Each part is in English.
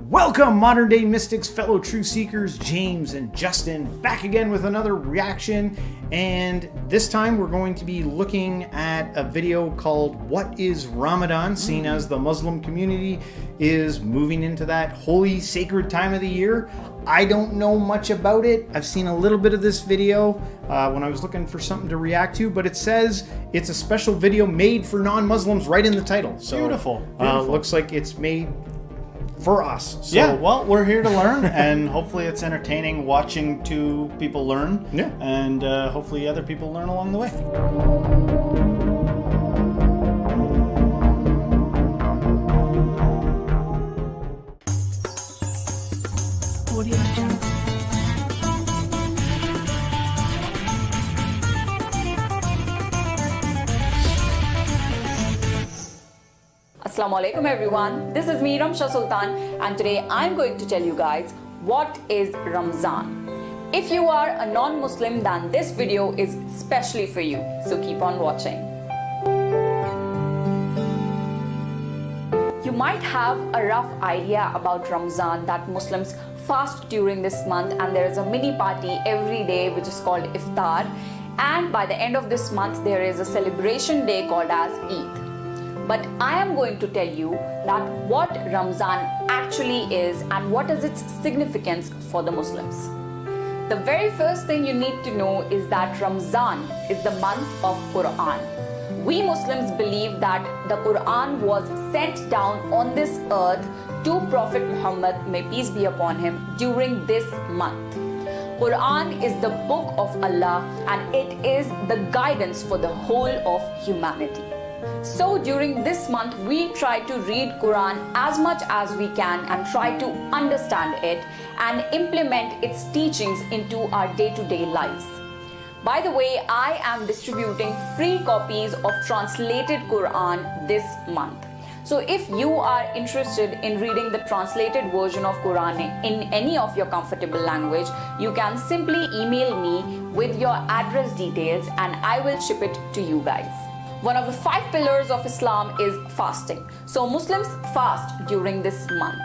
Welcome, modern day mystics, fellow truth seekers, James and Justin, back again with another reaction. And this time we're going to be looking at a video called What is Ramadan, seeing as the Muslim community is moving into that holy, sacred time of the year. I don't know much about it. I've seen a little bit of this video when I was looking for something to react to, but it says it's a special video made for non-Muslims right in the title. So, beautiful. Looks like it's made for us. So, yeah, well, we're here to learn, and hopefully it's entertaining watching two people learn. Yeah. And hopefully other people learn along the way. Assalamu alaikum everyone, this is me Ramsha Sultan, and today I'm going to tell you guys what is Ramzan. If you are a non-Muslim, then this video is specially for you, so keep on watching. You might have a rough idea about Ramzan, that Muslims fast during this month and there is a mini party every day which is called iftar, and by the end of this month there is a celebration day called as Eid. But I am going to tell you that what Ramzan actually is and what is its significance for the Muslims. The very first thing you need to know is that Ramzan is the month of Quran. We Muslims believe that the Quran was sent down on this earth to Prophet Muhammad, may peace be upon him, during this month. Quran is the book of Allah and it is the guidance for the whole of humanity. So during this month we try to read Quran as much as we can and try to understand it and implement its teachings into our day-to-day lives. By the way, I am distributing free copies of translated Quran this month. So if you are interested in reading the translated version of Quran in any of your comfortable language, you can simply email me with your address details and I will ship it to you guys. One of the 5 pillars of Islam is fasting. So Muslims fast during this month.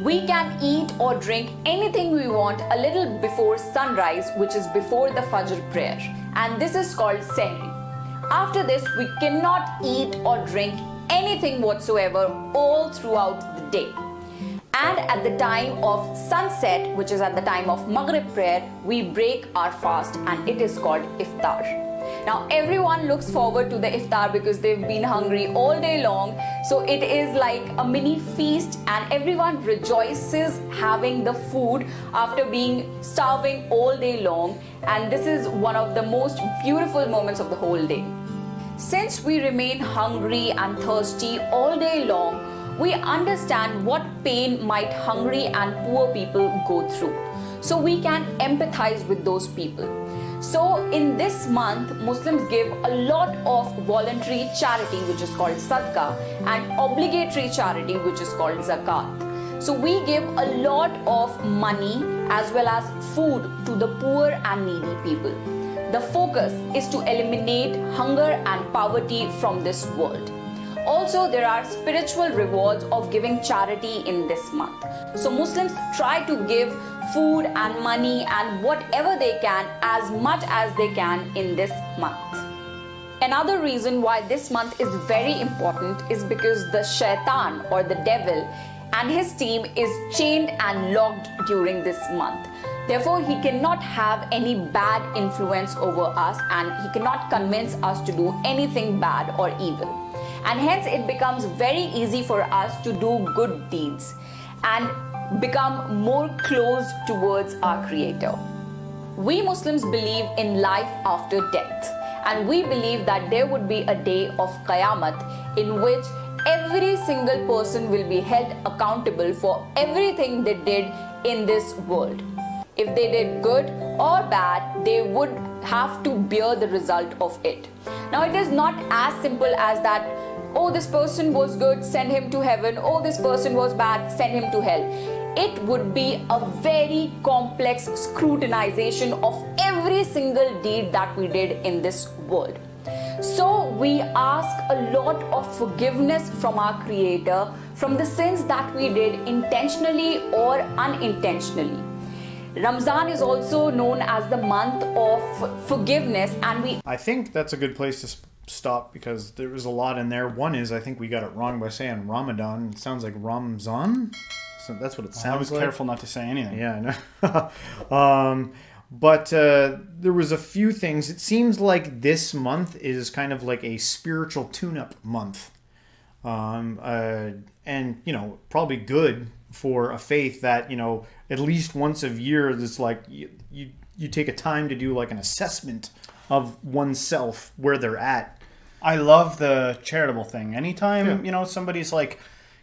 We can eat or drink anything we want a little before sunrise, which is before the Fajr prayer. And this is called Sehri. After this, we cannot eat or drink anything whatsoever all throughout the day. And at the time of sunset, which is at the time of Maghrib prayer, we break our fast and it is called iftar. Now everyone looks forward to the iftar because they've been hungry all day long. So it is like a mini feast and everyone rejoices having the food after being starving all day long. And this is one of the most beautiful moments of the whole day. Since we remain hungry and thirsty all day long, we understand what pain might hungry and poor people go through. So we can empathize with those people. So in this month, Muslims give a lot of voluntary charity, which is called sadaqah, and obligatory charity, which is called zakat. So we give a lot of money as well as food to the poor and needy people. The focus is to eliminate hunger and poverty from this world. Also, there are spiritual rewards of giving charity in this month. So Muslims try to give food and money and whatever they can, as much as they can in this month. Another reason why this month is very important is because the shaitan or the devil and his team is chained and locked during this month. Therefore, he cannot have any bad influence over us and he cannot convince us to do anything bad or evil. And hence it becomes very easy for us to do good deeds and become more close towards our Creator. We Muslims believe in life after death, and we believe that there would be a day of Qiyamah in which every single person will be held accountable for everything they did in this world. If they did good or bad, they would have to bear the result of it. Now it is not as simple as that, oh, this person was good, send him to heaven, oh, this person was bad, send him to hell. It would be a very complex scrutinization of every single deed that we did in this world. So we ask a lot of forgiveness from our Creator from the sins that we did intentionally or unintentionally. Ramzan is also known as the month of forgiveness, and I think that's a good place to stop because there was a lot in there. One is I think we got it wrong by saying Ramadan. It sounds like Ramzan. So that's what it sounds like. I was careful not to say anything. Yeah, I know. But there was a few things. It seems like this month is kind of like a spiritual tune-up month. And, you know, probably good for a faith that, you know, at least once a year, it's like you take a time to do like an assessment of oneself, where they're at. I love the charitable thing. Anytime, you know, somebody's like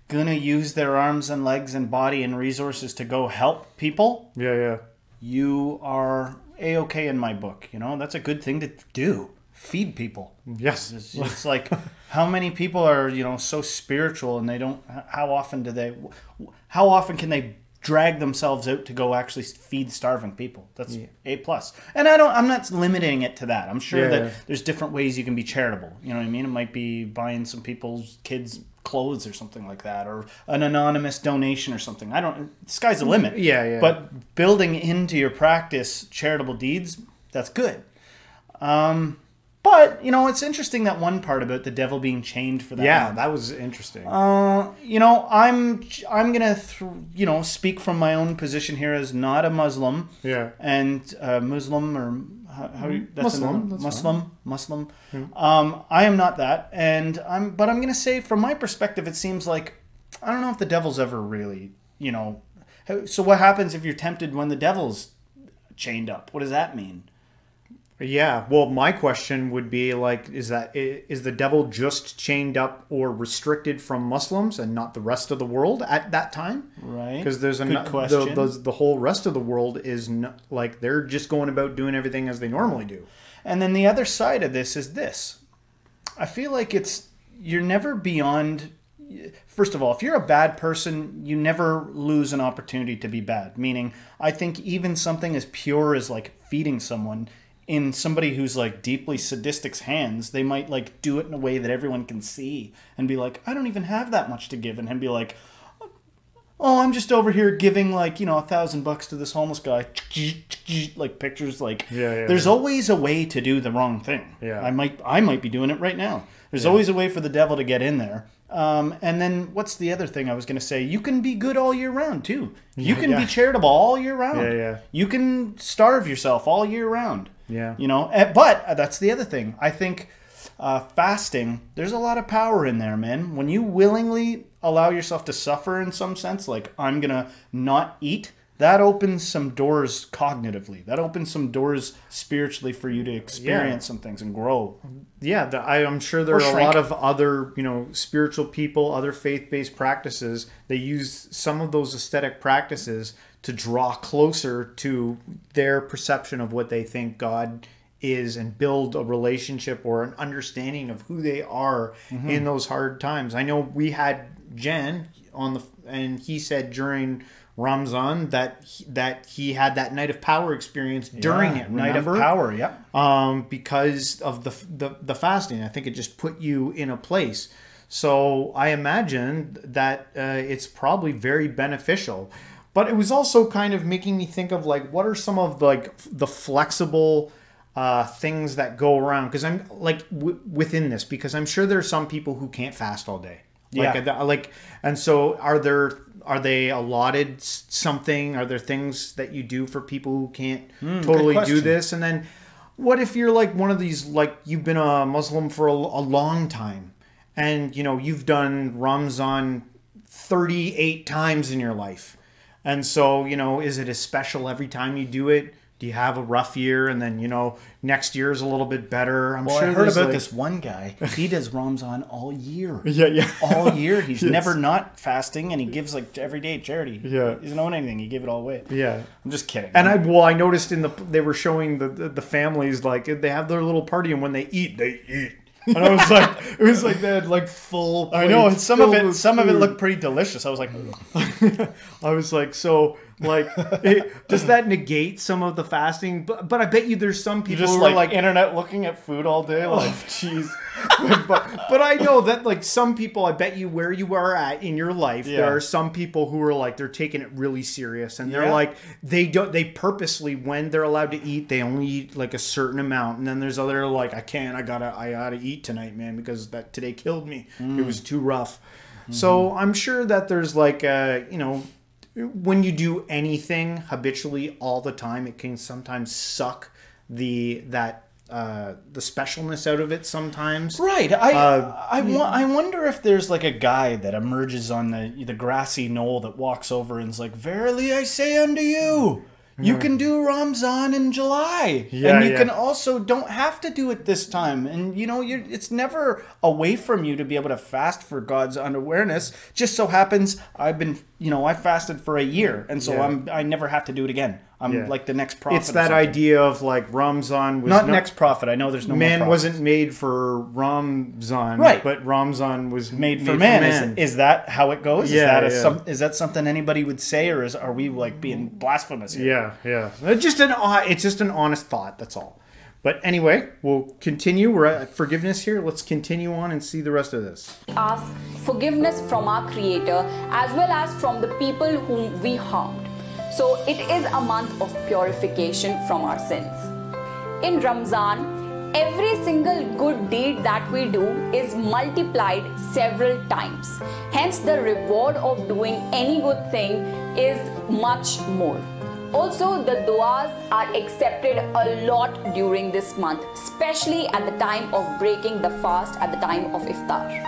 gonna use their arms and legs and body and resources to go help people. Yeah. You are A-okay in my book. You know, that's a good thing to do. Feed people. Yes. It's like, how many people are, you know, so spiritual and they don't, how often can they drag themselves out to go actually feed starving people? That's A+. And I'm not limiting it to that. I'm sure that there's different ways you can be charitable. You know what I mean? It might be buying some people's kids clothes or something like that, or an anonymous donation or something. The sky's the limit. Yeah. But building into your practice charitable deeds, that's good. But, you know, it's interesting that one part about the devil being chained for that. Yeah, that was interesting. You know, I'm going to, speak from my own position here as not a Muslim. Yeah. And Muslim, or Muslim. I am not that. But I'm going to say from my perspective, it seems like, I don't know if the devil's ever really, you know. So what happens if you're tempted when the devil's chained up? What does that mean? Yeah, well, my question would be like, is the devil just chained up or restricted from Muslims and not the rest of the world at that time? Right. Because there's question. The whole rest of the world is not, like, they're just going about doing everything as they normally do. And then the other side of this is this. I feel like you're never beyond. First of all, if you're a bad person, you never lose an opportunity to be bad. Meaning, I think even something as pure as like feeding someone, in somebody who's like deeply sadistic's hands, they might like do it in a way that everyone can see and be like, I don't even have that much to give, and him be like, oh, I'm just over here giving like, you know, $1,000 to this homeless guy, like pictures, like there's always a way to do the wrong thing. Yeah, I might be doing it right now. There's always a way for the devil to get in there. And then what's the other thing I was going to say? You can be good all year round too. You can be charitable all year round. Yeah. You can starve yourself all year round. Yeah. You know, but that's the other thing. I think fasting, there's a lot of power in there, man. When you willingly allow yourself to suffer in some sense, like I'm going to not eat, that opens some doors cognitively. That opens some doors spiritually for you to experience some things and grow. Yeah, I'm sure there are a lot of other, you know, spiritual people, other faith-based practices. They use some of those aesthetic practices to draw closer to their perception of what they think God is and build a relationship or an understanding of who they are in those hard times. I know we had Jen and he said during Ramzan that he had that night of power experience during it. Remember? Night of power, yeah. Because of the fasting, I think it just put you in a place. So I imagine that it's probably very beneficial. But it was also kind of making me think of like, what are some of like the flexible things that go around? Because I'm like within this, because I'm sure there are some people who can't fast all day. And so are they allotted something? Are there things that you do for people who can't totally do this? And then what if you're like one of these, like you've been a Muslim for a long time and, you know, you've done Ramzan 38 times in your life. And so, you know, is it as special every time you do it? Do you have a rough year and then, you know, next year is a little bit better? I heard about this one guy. He does Ramzan all year. Yeah. All year. He's never not fasting, and he gives like every day charity. Yeah. He doesn't own anything. He gave it all away. Yeah. I'm just kidding. And I noticed they were showing the families, like they have their little party, and when they eat, they eat. And I was like, it was like they had like full. I know, and some of it looked pretty delicious. I was like, I was like, so Like, does that negate some of the fasting? But I bet you there's some people just who are like internet looking at food all day. Like, jeez. but I know that like some people, I bet you where you are at in your life, there are some people who are like, they're taking it really serious, and they're like, they purposely, when they're allowed to eat, they only eat like a certain amount, and then there's other like, I gotta eat tonight, man, because that today killed me. It was too rough. So I'm sure that there's like you know, when you do anything habitually all the time, it can sometimes suck the specialness out of it sometimes. Right. I wonder if there's like a guy that emerges on the grassy knoll that walks over and is like, "Verily I say unto you, you can do Ramzan in July, and you can also don't have to do it this time." And you know, it's never away from you to be able to fast for God's unawareness. Just so happens I fasted for a year, and so I never have to do it again. I'm like the next prophet. It's that idea of like Ramzan was not next prophet. I know there's no man more wasn't made for Ramzan, right? But Ramzan was made for man. Is that how it goes? Yeah, is that something anybody would say, or are we like being blasphemous here? Yeah. It's just an honest thought. That's all. But anyway, we'll continue. We're at forgiveness here. Let's continue on and see the rest of this. Ask forgiveness from our Creator as well as from the people whom we harmed. So it is a month of purification from our sins. In Ramzan, every single good deed that we do is multiplied several times. Hence, the reward of doing any good thing is much more. Also, the du'as are accepted a lot during this month, especially at the time of breaking the fast at the time of iftar.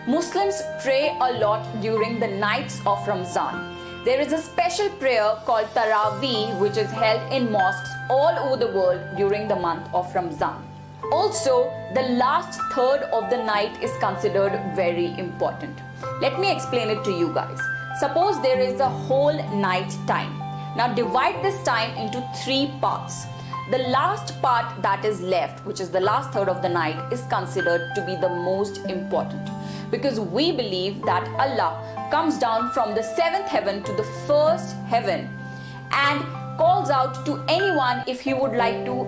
Muslims pray a lot during the nights of Ramzan. There is a special prayer called Taraweeh, which is held in mosques all over the world during the month of Ramzan. Also, the last third of the night is considered very important. Let me explain it to you guys. Suppose there is a whole night time. Now divide this time into 3 parts. The last part that is left, which is the last third of the night, is considered to be the most important, because we believe that Allah comes down from the 7th heaven to the 1st heaven and calls out to anyone if he would like to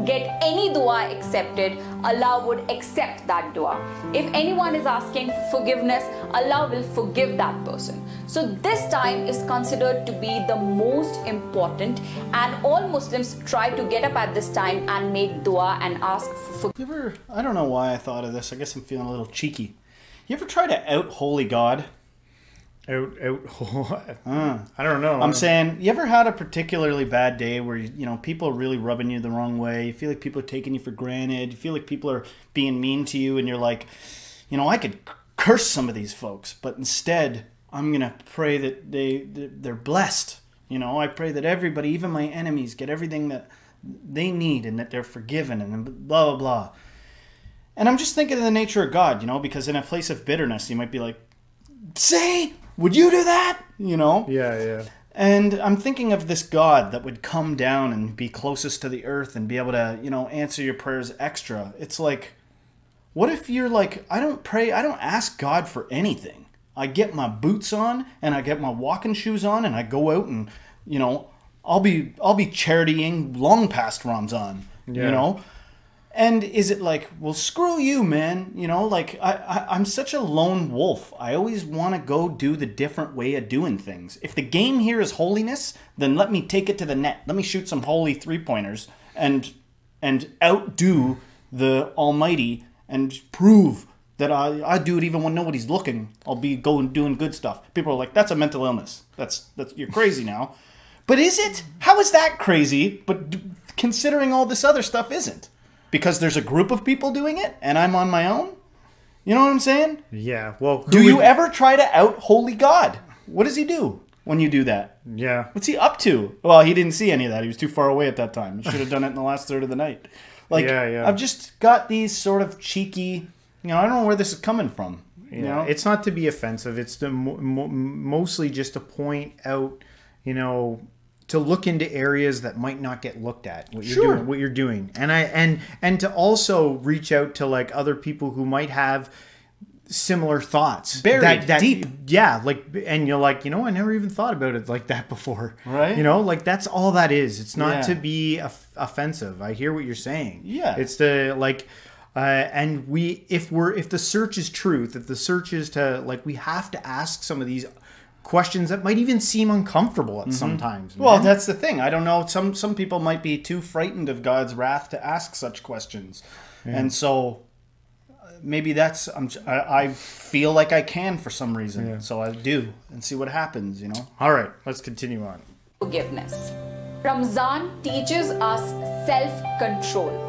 get any dua accepted. Allah would accept that dua. If anyone is asking for forgiveness, Allah will forgive that person. So this time is considered to be the most important, and all Muslims try to get up at this time and make dua and ask for forgiveness. I don't know why I thought of this. I guess I'm feeling a little cheeky. You ever try to out holy God? I don't know. I'm saying, you ever had a particularly bad day where people are really rubbing you the wrong way? You feel like people are taking you for granted. You feel like people are being mean to you, and you're like, I could curse some of these folks, but instead I'm gonna pray that they're blessed. I pray that everybody, even my enemies, get everything that they need and that they're forgiven and blah blah blah. And I'm just thinking of the nature of God, because in a place of bitterness, you might be like, say, would you do that? Yeah. And I'm thinking of this God that would come down and be closest to the earth and be able to, answer your prayers extra. It's like, what if you're like, I don't ask God for anything. I get my boots on and I get my walking shoes on and I go out and, I'll be charitying long past Ramzan, And is it like, well, screw you, man? I'm such a lone wolf. I always want to go do the different way of doing things. If the game here is holiness, then let me take it to the net. Let me shoot some holy 3-pointers and outdo the Almighty and prove that I do it even when nobody's looking. I'll be doing good stuff. People are like, that's a mental illness. That's you're crazy now. But is it? How is that crazy? But considering all this other stuff isn't. Because there's a group of people doing it, and I'm on my own? You know what I'm saying? Yeah, well... Do you ever try to out holy God? What does he do when you do that? Yeah. What's he up to? Well, he didn't see any of that. He was too far away at that time. He should have done it in the last third of the night. I've just got these sort of cheeky... I don't know where this is coming from. Yeah. It's not to be offensive. It's to mostly just to point out, to look into areas that might not get looked at, what you're doing, and to also reach out to like other people who might have similar thoughts. Buried deep. Yeah, like, and you're like, I never even thought about it like that before. Right. Like that's all that is. It's not to be offensive. I hear what you're saying. Yeah. It's to like, and if the search is truth, if the search is to like, we have to ask some of these questions that might even seem uncomfortable at sometimes. Well, that's the thing. I don't know. Some people might be too frightened of God's wrath to ask such questions. And so maybe that's, I feel like I can for some reason. Yeah. So I do, and see what happens, All right, let's continue on. Forgiveness. Ramzan teaches us self-control.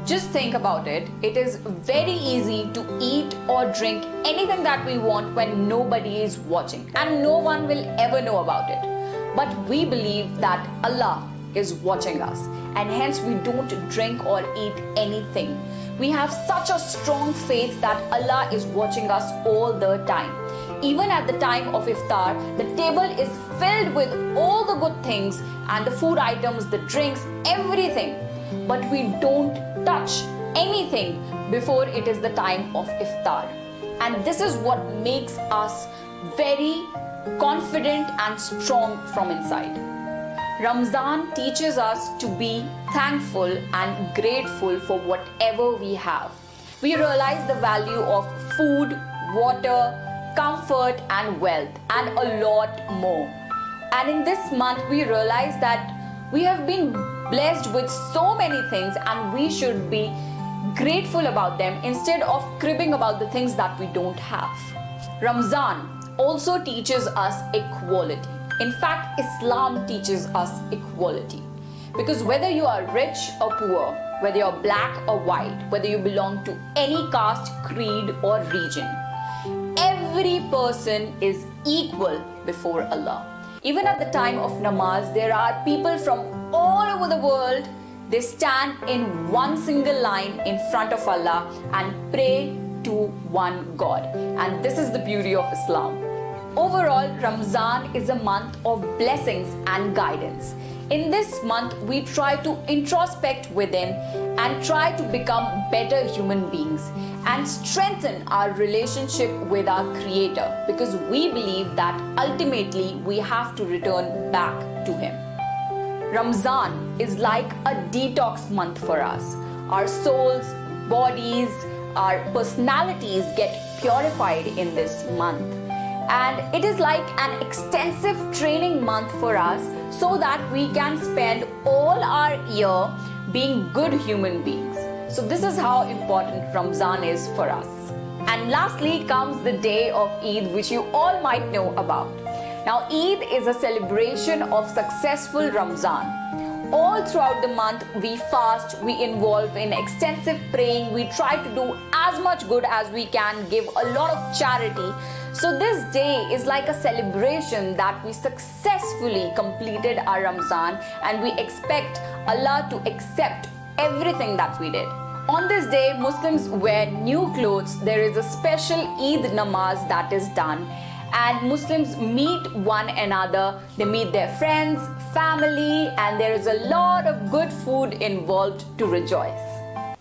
Just think about it. It is very easy to eat or drink anything that we want when nobody is watching, and no one will ever know about it. But we believe that Allah is watching us, and hence we don't drink or eat anything. We have such a strong faith that Allah is watching us all the time. Even at the time of iftar, the table is filled with all the good things and the food items, the drinks, everything. But we don't touch anything before it is the time of iftar. And this is what makes us very confident and strong from inside. Ramzan teaches us to be thankful and grateful for whatever we have. We realize the value of food, water, comfort and wealth, and a lot more. And in this month we realize that we have been blessed with so many things, and we should be grateful about them instead of cribbing about the things that we don't have. Ramzan also teaches us equality. In fact, Islam teaches us equality. Because whether you are rich or poor, whether you're black or white, whether you belong to any caste, creed or region, every person is equal before Allah. Even at the time of namaz, there are people from all over the world. They stand in one single line in front of Allah and pray to one God. And this is the beauty of Islam. Overall, Ramzan is a month of blessings and guidance. In this month, we try to introspect within and try to become better human beings and strengthen our relationship with our Creator, because we believe that ultimately we have to return back to Him. Ramzan is like a detox month for us. Our souls, bodies, our personalities get purified in this month. And it is like an extensive training month for us so that we can spend all our year being good human beings. So this is how important Ramzan is for us. And lastly comes the day of Eid, which you all might know about. Now, Eid is a celebration of successful Ramzan. All throughout the month, we fast, we involve in extensive praying, we try to do as much good as we can, give a lot of charity. So this day is like a celebration that we successfully completed our Ramzan, and we expect Allah to accept everything that we did. On this day, Muslims wear new clothes. There is a special Eid namaz that is done, and Muslims meet one another. They meet their friends, family, and there is a lot of good food involved to rejoice.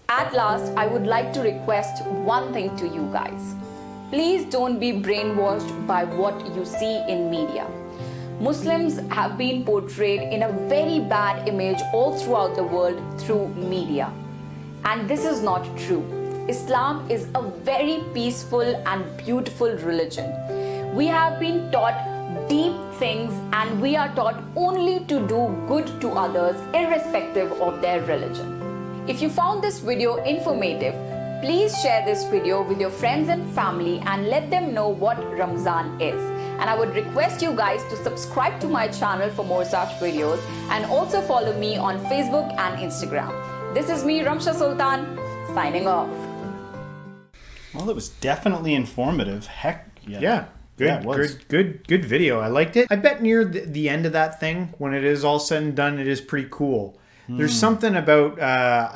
At last, I would like to request one thing to you guys. Please don't be brainwashed by what you see in media. Muslims have been portrayed in a very bad image all throughout the world through media. And this is not true. Islam is a very peaceful and beautiful religion. We have been taught deep things, and we are taught only to do good to others irrespective of their religion. If you found this video informative, please share this video with your friends and family and let them know what Ramzan is. And I would request you guys to subscribe to my channel for more such videos, and also follow me on Facebook and Instagram. This is me, Ramsha Sultan, signing off. Well, it was definitely informative. Heck yeah. Yeah. Good video. I liked it. I bet near the end of that thing, when it is all said and done, it is pretty cool. There's something about,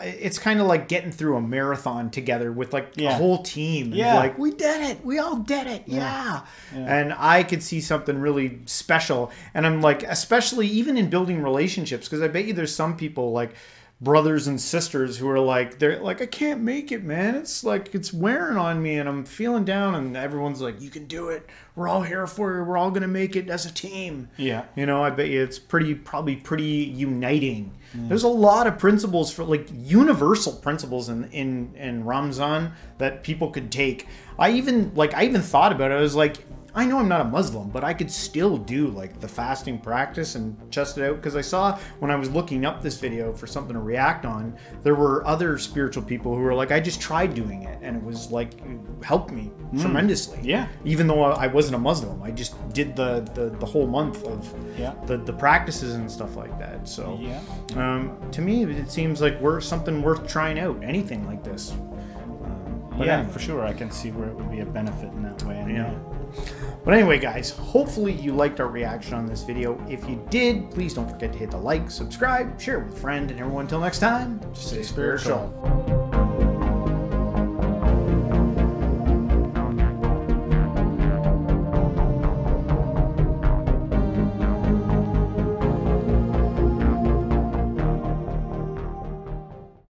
it's kind of like getting through a marathon together with like a whole team. Yeah. Like, we did it. We all did it. Yeah. And I could see something really special. And I'm like, especially even in building relationships, because I bet you there's some people like, brothers and sisters who are like, they're like, I can't make it, man. It's like, it's wearing on me and I'm feeling down, and everyone's like, you can do it. We're all here for you. We're all going to make it as a team. Yeah. You know, I bet you it's probably pretty uniting. There's a lot of principles, for like universal principles in Ramzan that people could take. I even thought about it. I was like, I know I'm not a Muslim, but I could still do like the fasting practice and test it out, because I saw when I was looking up this video for something to react on, there were other spiritual people who were like, I just tried doing it and it was like, it helped me tremendously. Yeah. Even though I wasn't a Muslim, I just did the whole month of the practices and stuff like that. So to me, it seems like something worth trying out. Anything like this. But yeah, for sure. I can see where it would be a benefit in that way. Yeah. But anyway, guys, hopefully you liked our reaction on this video. If you did, please don't forget to hit the like, subscribe, share it with a friend, and everyone until next time, stay spiritual.